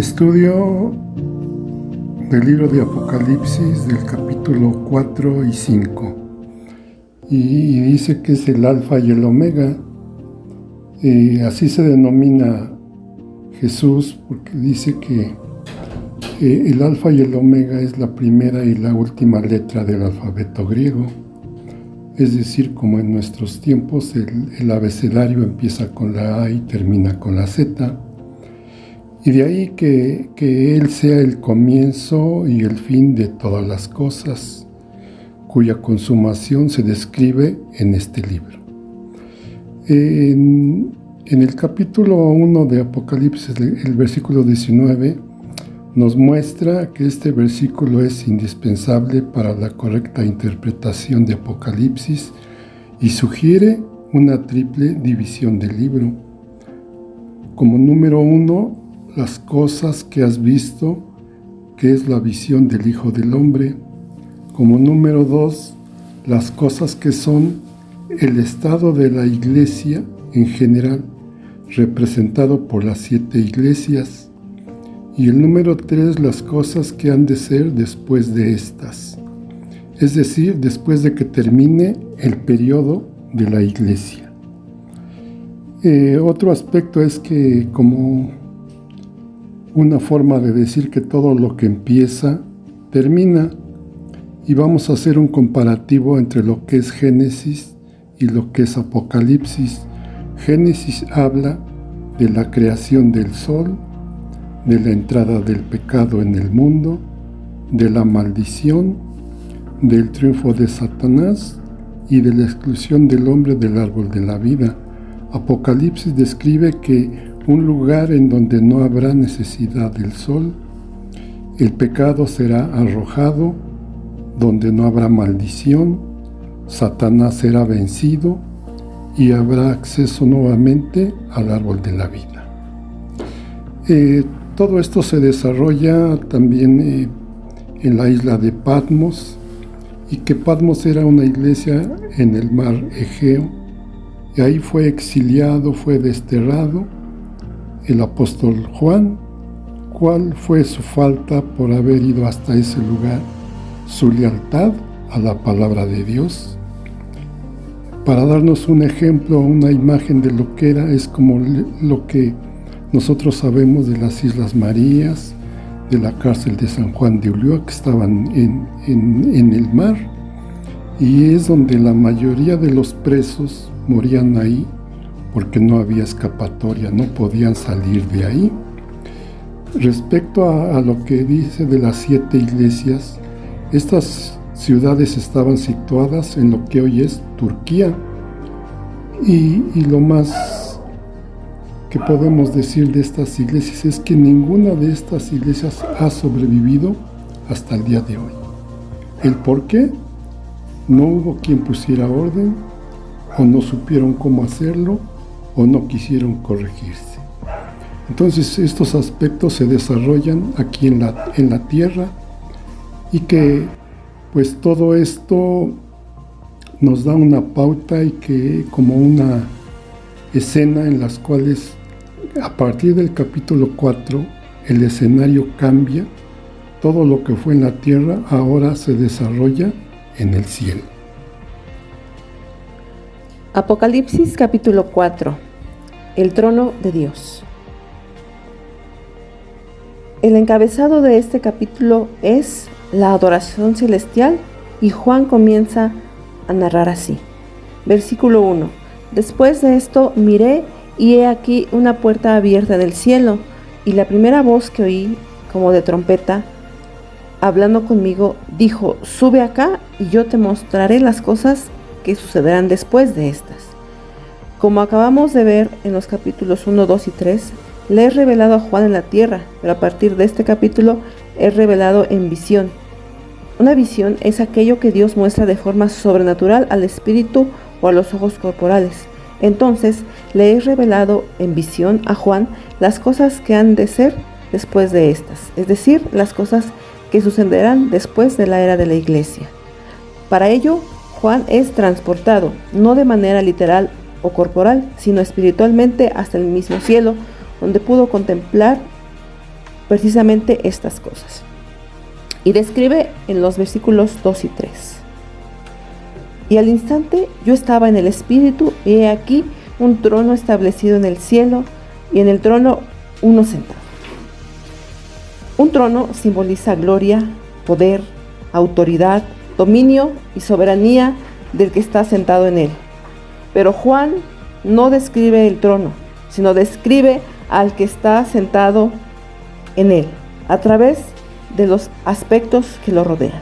Estudio del libro de Apocalipsis del capítulo 4 y 5 y dice que es el alfa y el omega. Así se denomina Jesús, porque dice que el alfa y el omega es la primera y la última letra del alfabeto griego. Es decir, como en nuestros tiempos el abecedario empieza con la A y termina con la Z. Y de ahí que Él sea el comienzo y el fin de todas las cosas, cuya consumación se describe en este libro. En el capítulo 1 de Apocalipsis, el versículo 19, nos muestra que este versículo es indispensable para la correcta interpretación de Apocalipsis y sugiere una triple división del libro. Como número 1, las cosas que has visto, que es la visión del Hijo del Hombre. Como número 2, las cosas que son el estado de la iglesia en general, representado por las 7 iglesias. Y el número 3, las cosas que han de ser después de estas, es decir, después de que termine el periodo de la iglesia. Otro aspecto es que, como una forma de decir que todo lo que empieza, termina, y vamos a hacer un comparativo entre lo que es Génesis y lo que es Apocalipsis. Génesis habla de la creación del sol, de la entrada del pecado en el mundo, de la maldición, del triunfo de Satanás y de la exclusión del hombre del árbol de la vida. Apocalipsis describe que un lugar en donde no habrá necesidad del sol, el pecado será arrojado, donde no habrá maldición, Satanás será vencido y habrá acceso nuevamente al árbol de la vida. Todo esto se desarrolla también en la isla de Patmos, y que Patmos era una iglesia en el mar Egeo, y ahí fue exiliado, fue desterrado el apóstol Juan. ¿Cuál fue su falta por haber ido hasta ese lugar? Su lealtad a la palabra de Dios. Para darnos un ejemplo, una imagen de lo que era, es como lo que nosotros sabemos de las Islas Marías, de la cárcel de San Juan de Ulúa, que estaban en el mar, y es donde la mayoría de los presos morían ahí, porque no había escapatoria, no podían salir de ahí. Respecto a lo que dice de las 7 iglesias, estas ciudades estaban situadas en lo que hoy es Turquía, y lo más que podemos decir de estas iglesias es que ninguna de estas iglesias ha sobrevivido hasta el día de hoy. ¿El por qué? No hubo quien pusiera orden, o no supieron cómo hacerlo, o no quisieron corregirse. Entonces estos aspectos se desarrollan aquí en la tierra, y que pues todo esto nos da una pauta, y que como una escena en las cuales a partir del capítulo 4 el escenario cambia. Todo lo que fue en la tierra ahora se desarrolla en el cielo. Apocalipsis capítulo 4. El trono de Dios. El encabezado de este capítulo es la adoración celestial, y Juan comienza a narrar así. Versículo 1. Después de esto miré, y he aquí una puerta abierta del cielo, y la primera voz que oí, como de trompeta, hablando conmigo, dijo: sube acá, y yo te mostraré las cosas que sucederán después de estas. Como acabamos de ver en los capítulos 1, 2 y 3, le he revelado a Juan en la tierra, pero a partir de este capítulo he revelado en visión. Una visión es aquello que Dios muestra de forma sobrenatural al espíritu o a los ojos corporales. Entonces le he revelado en visión a Juan las cosas que han de ser después de estas, es decir, las cosas que sucederán después de la era de la iglesia. Para ello, Juan es transportado, no de manera literal o corporal, sino espiritualmente hasta el mismo cielo, donde pudo contemplar precisamente estas cosas. Y describe en los versículos 2 y 3. Y al instante yo estaba en el Espíritu, y he aquí un trono establecido en el cielo, y en el trono uno sentado. Un trono simboliza gloria, poder, autoridad, dominio y soberanía del que está sentado en él. Pero Juan no describe el trono, sino describe al que está sentado en él, a través de los aspectos que lo rodean.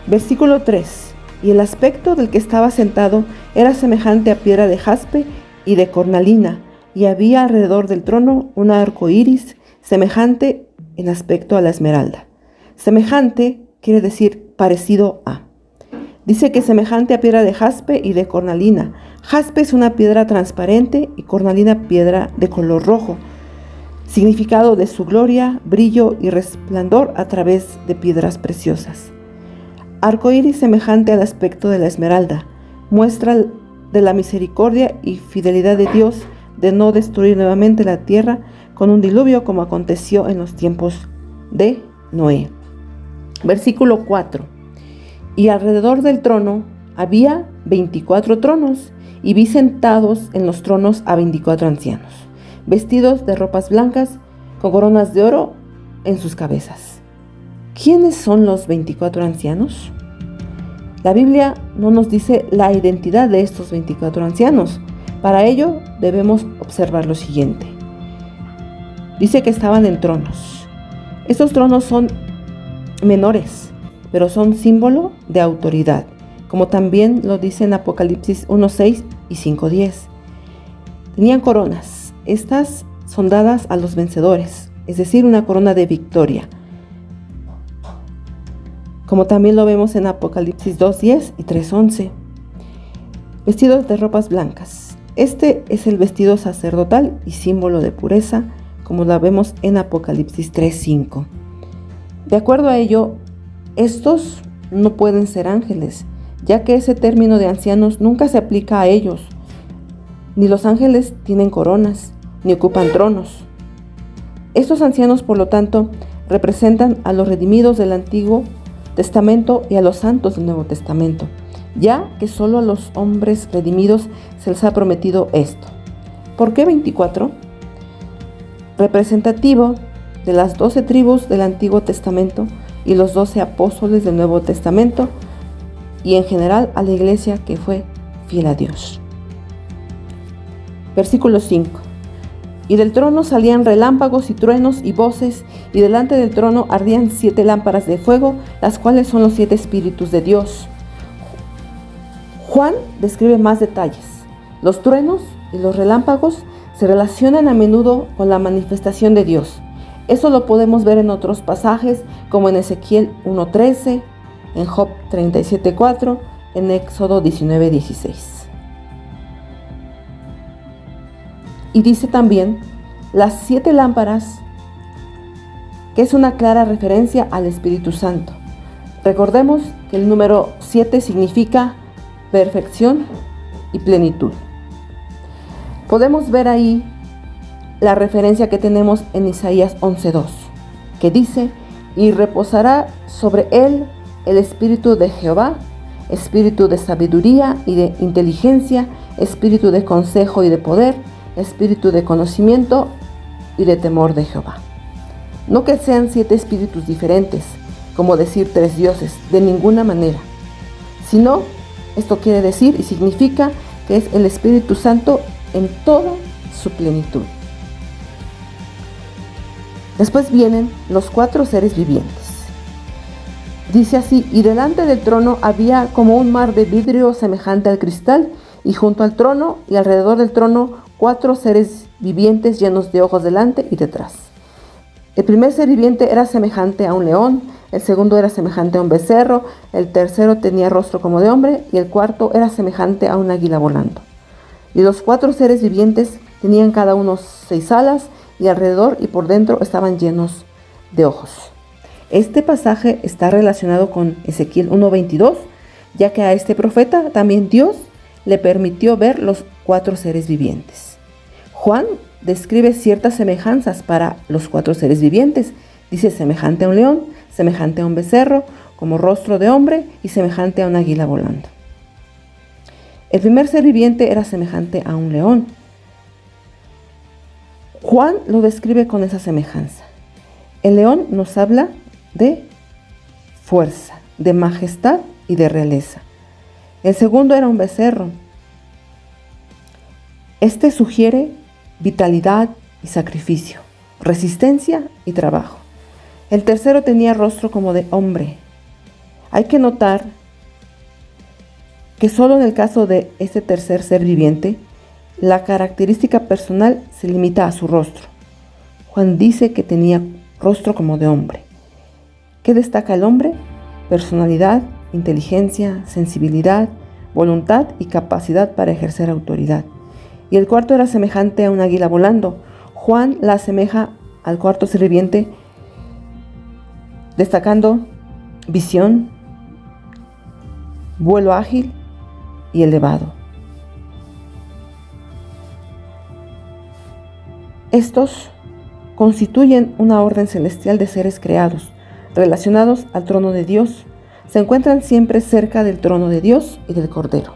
Versículo 3. Y el aspecto del que estaba sentado era semejante a piedra de jaspe y de cornalina, y había alrededor del trono un arco iris semejante en aspecto a la esmeralda. Semejante quiere decir parecido a. Dice que semejante a piedra de jaspe y de cornalina. Jaspe es una piedra transparente y cornalina piedra de color rojo. Significado de su gloria, brillo y resplandor a través de piedras preciosas. Arco iris semejante al aspecto de la esmeralda. Muestra de la misericordia y fidelidad de Dios de no destruir nuevamente la tierra con un diluvio como aconteció en los tiempos de Noé. Versículo 4. Y alrededor del trono había 24 tronos, y vi sentados en los tronos a 24 ancianos, vestidos de ropas blancas, con coronas de oro en sus cabezas. ¿Quiénes son los 24 ancianos? La Biblia no nos dice la identidad de estos 24 ancianos. Para ello debemos observar lo siguiente. Dice que estaban en tronos. Estos tronos son menores, pero son símbolo de autoridad, como también lo dice en Apocalipsis 1:6 y 5:10. Tenían coronas. Estas son dadas a los vencedores, es decir, una corona de victoria, como también lo vemos en Apocalipsis 2:10 y 3:11. Vestidos de ropas blancas. Este es el vestido sacerdotal y símbolo de pureza, como lo vemos en Apocalipsis 3:5. De acuerdo a ello, estos no pueden ser ángeles, ya que ese término de ancianos nunca se aplica a ellos. Ni los ángeles tienen coronas, ni ocupan tronos. Estos ancianos, por lo tanto, representan a los redimidos del Antiguo Testamento y a los santos del Nuevo Testamento, ya que solo a los hombres redimidos se les ha prometido esto. ¿Por qué 24? Representativo de las 12 tribus del Antiguo Testamento y los 12 apóstoles del Nuevo Testamento, y en general a la iglesia que fue fiel a Dios. Versículo 5. Y del trono salían relámpagos y truenos y voces, y delante del trono ardían 7 lámparas de fuego, las cuales son los 7 espíritus de Dios. Juan describe más detalles. Los truenos y los relámpagos se relacionan a menudo con la manifestación de Dios. Eso lo podemos ver en otros pasajes, como en Ezequiel 1:13, en Job 37:4, en Éxodo 19:16. Y dice también las 7 lámparas, que es una clara referencia al Espíritu Santo. Recordemos que el número 7 significa perfección y plenitud. Podemos ver ahí la referencia que tenemos en Isaías 11:2, que dice: y reposará sobre él el espíritu de Jehová, espíritu de sabiduría y de inteligencia, espíritu de consejo y de poder, espíritu de conocimiento y de temor de Jehová. No que sean 7 espíritus diferentes, como decir 3 dioses, de ninguna manera, sino esto quiere decir y significa que es el Espíritu Santo en toda su plenitud. Después vienen los 4 seres vivientes. Dice así: y delante del trono había como un mar de vidrio semejante al cristal, y junto al trono y alrededor del trono 4 seres vivientes llenos de ojos delante y detrás. El primer ser viviente era semejante a un león, el segundo era semejante a un becerro, el tercero tenía rostro como de hombre, y el cuarto era semejante a un águila volando. Y los 4 seres vivientes tenían cada uno 6 alas, y alrededor y por dentro estaban llenos de ojos. Este pasaje está relacionado con Ezequiel 1:22, ya que a este profeta también Dios le permitió ver los 4 seres vivientes. Juan describe ciertas semejanzas para los 4 seres vivientes. Dice semejante a un león, semejante a un becerro, como rostro de hombre y semejante a un águila volando. El primer ser viviente era semejante a un león. Juan lo describe con esa semejanza. El león nos habla de fuerza, de majestad y de realeza. El segundo era un becerro. Este sugiere vitalidad y sacrificio, resistencia y trabajo. El tercero tenía rostro como de hombre. Hay que notar que solo en el caso de este tercer ser viviente, la característica personal se limita a su rostro. Juan dice que tenía rostro como de hombre. ¿Qué destaca el hombre? Personalidad, inteligencia, sensibilidad, voluntad y capacidad para ejercer autoridad. Y el cuarto era semejante a un águila volando. Juan la asemeja al cuarto ser viviente, destacando visión, vuelo ágil y elevado. Estos constituyen una orden celestial de seres creados, relacionados al trono de Dios. Se encuentran siempre cerca del trono de Dios y del Cordero.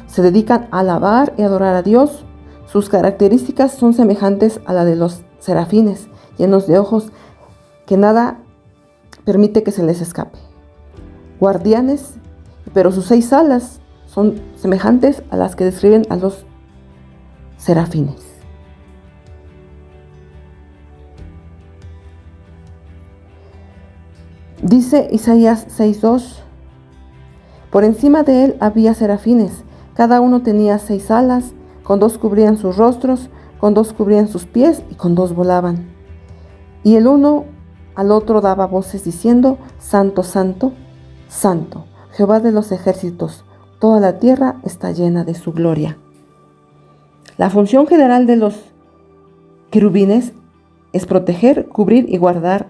Se dedican a alabar y adorar a Dios. Sus características son semejantes a la de los serafines, llenos de ojos que nada permite que se les escape. Guardianes, pero sus 6 alas son semejantes a las que describen a los serafines. Dice Isaías 6:2, por encima de él había serafines, cada uno tenía 6 alas, con 2 cubrían sus rostros, con 2 cubrían sus pies y con 2 volaban. Y el uno al otro daba voces diciendo, Santo, Santo, Santo, Jehová de los ejércitos, toda la tierra está llena de su gloria. La función general de los querubines es proteger, cubrir y guardar.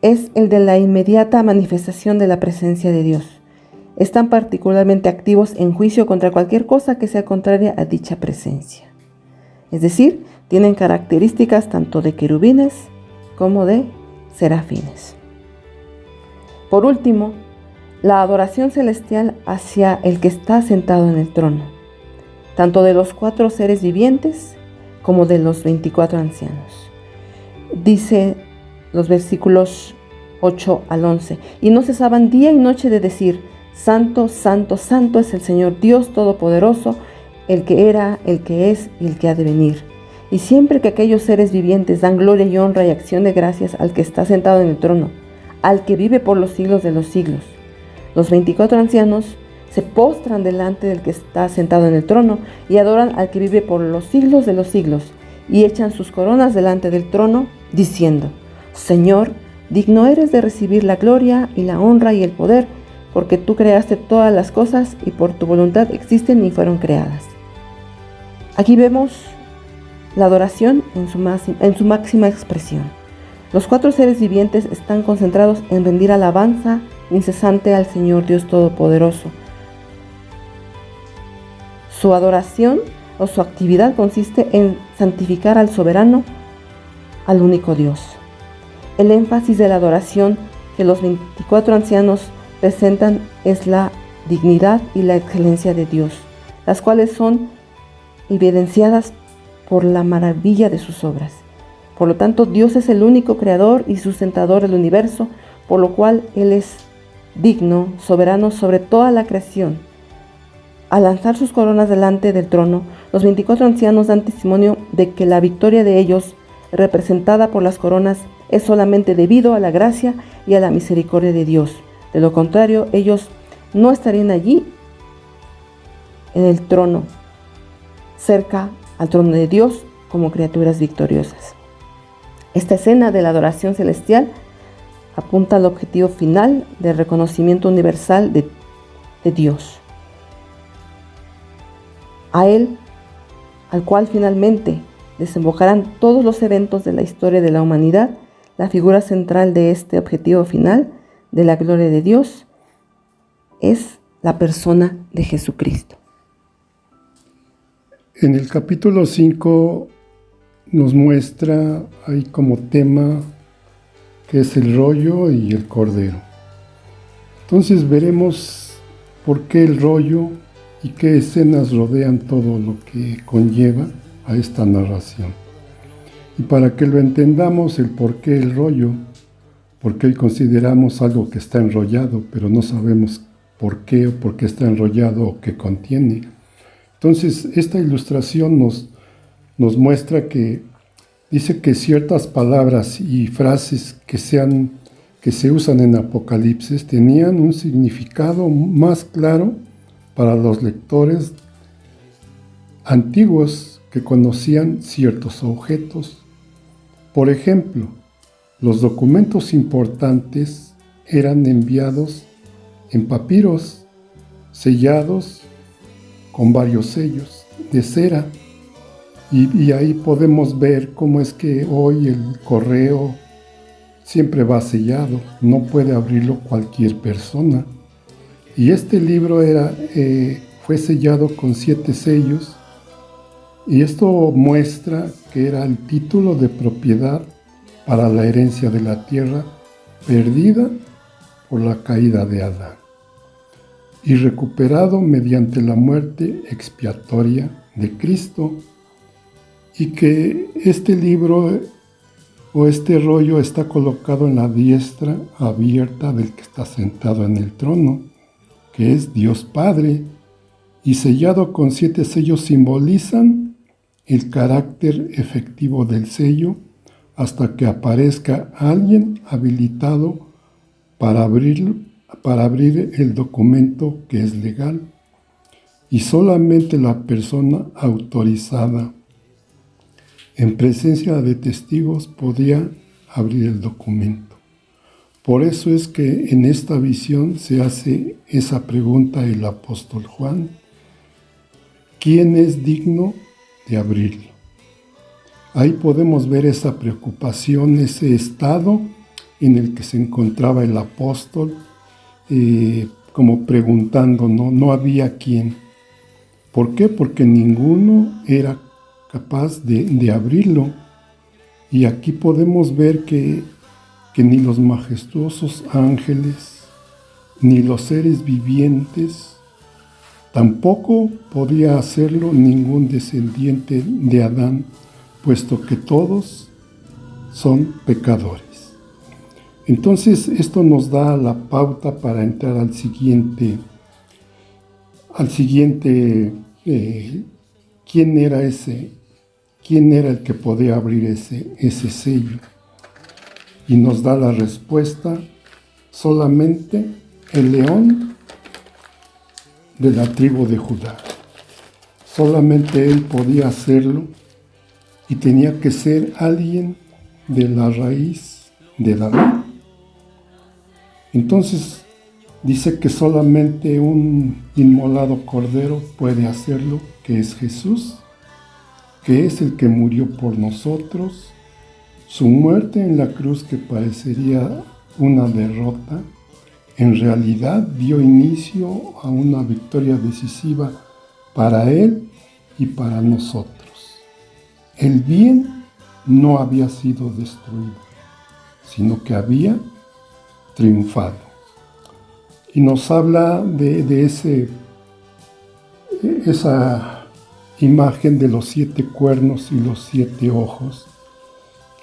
Es el de la inmediata manifestación de la presencia de Dios. Están particularmente activos en juicio contra cualquier cosa que sea contraria a dicha presencia. Es decir, tienen características tanto de querubines como de serafines. Por último, la adoración celestial hacia el que está sentado en el trono, tanto de los 4 seres vivientes como de los 24 ancianos. Dice los versículos 8 al 11, y no cesaban día y noche de decir, Santo, Santo, Santo es el Señor Dios Todopoderoso, el que era, el que es y el que ha de venir. Y siempre que aquellos seres vivientes dan gloria y honra y acción de gracias al que está sentado en el trono, al que vive por los siglos de los siglos, los 24 ancianos se postran delante del que está sentado en el trono y adoran al que vive por los siglos de los siglos, y echan sus coronas delante del trono, diciendo, Señor, digno eres de recibir la gloria y la honra y el poder, porque tú creaste todas las cosas y por tu voluntad existen y fueron creadas. Aquí vemos la adoración en su máxima expresión. Los 4 seres vivientes están concentrados en rendir alabanza incesante al Señor Dios Todopoderoso. Su adoración o su actividad consiste en santificar al soberano, al único Dios. El énfasis de la adoración que los 24 ancianos presentan es la dignidad y la excelencia de Dios, las cuales son evidenciadas por la maravilla de sus obras. Por lo tanto, Dios es el único creador y sustentador del universo, por lo cual Él es digno, soberano sobre toda la creación. Al lanzar sus coronas delante del trono, los 24 ancianos dan testimonio de que la victoria de ellos, representada por las coronas, es solamente debido a la gracia y a la misericordia de Dios. De lo contrario, ellos no estarían allí en el trono, cerca al trono de Dios, como criaturas victoriosas. Esta escena de la adoración celestial apunta al objetivo final del reconocimiento universal de Dios. A Él, al cual finalmente desembocarán todos los eventos de la historia de la humanidad, la figura central de este objetivo final de la gloria de Dios es la persona de Jesucristo. En el capítulo 5 nos muestra ahí como tema que es el rollo y el cordero. Entonces veremos por qué el rollo y qué escenas rodean todo lo que conlleva a esta narración. Y para que lo entendamos, el por qué el rollo, porque hoy consideramos algo que está enrollado, pero no sabemos por qué o por qué está enrollado o qué contiene. Entonces, esta ilustración nos muestra que dice que ciertas palabras y frases que se usan en Apocalipsis tenían un significado más claro para los lectores antiguos que conocían ciertos objetos. Por ejemplo, los documentos importantes eran enviados en papiros sellados con varios sellos de cera. Y ahí podemos ver cómo es que hoy el correo siempre va sellado, no puede abrirlo cualquier persona. Y este libro fue sellado con 7 sellos, y esto muestra que era el título de propiedad para la herencia de la tierra perdida por la caída de Adán y recuperado mediante la muerte expiatoria de Cristo, y que este libro o este rollo está colocado en la diestra abierta del que está sentado en el trono, que es Dios Padre, y sellado con 7 sellos simbolizan el carácter efectivo del sello hasta que aparezca alguien habilitado para abrir el documento que es legal, y solamente la persona autorizada en presencia de testigos podía abrir el documento. Por eso es que en esta visión se hace esa pregunta el apóstol Juan: ¿quién es digno de abrirlo? Ahí podemos ver esa preocupación, ese estado en el que se encontraba el apóstol, como preguntando, no había quién. ¿Por qué? Porque ninguno era capaz de abrirlo. Y aquí podemos ver que ni los majestuosos ángeles, ni los seres vivientes, tampoco podía hacerlo ningún descendiente de Adán, puesto que todos son pecadores. Entonces esto nos da la pauta para entrar al siguiente, ¿quién era el que podía abrir ese sello? Y nos da la respuesta: solamente el león de la tribu de Judá. Solamente él podía hacerlo, y tenía que ser alguien de la raíz de David. Entonces dice que solamente un inmolado cordero puede hacerlo, que es Jesús, que es el que murió por nosotros. Su muerte en la cruz, que parecería una derrota, en realidad dio inicio a una victoria decisiva para él y para nosotros. El bien no había sido destruido, sino que había triunfado. Y nos habla de esa imagen de los 7 cuernos y los 7 ojos,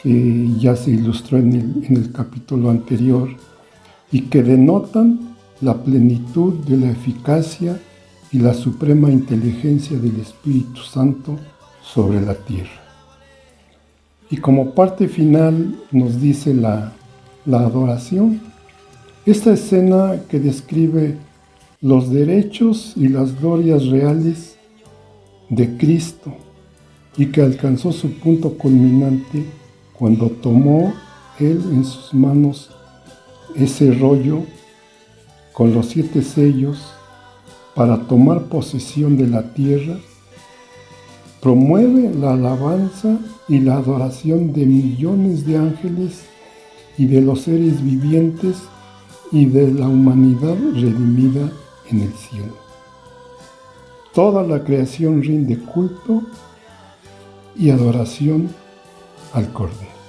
que ya se ilustró en el capítulo anterior, y que denotan la plenitud de la eficacia y la suprema inteligencia del Espíritu Santo sobre la tierra. Y como parte final nos dice la adoración, esta escena que describe los derechos y las glorias reales de Cristo, y que alcanzó su punto culminante cuando tomó él en sus manos ese rollo con los 7 sellos para tomar posesión de la tierra, promueve la alabanza y la adoración de millones de ángeles y de los seres vivientes y de la humanidad redimida en el cielo. Toda la creación rinde culto y adoración al Cordero.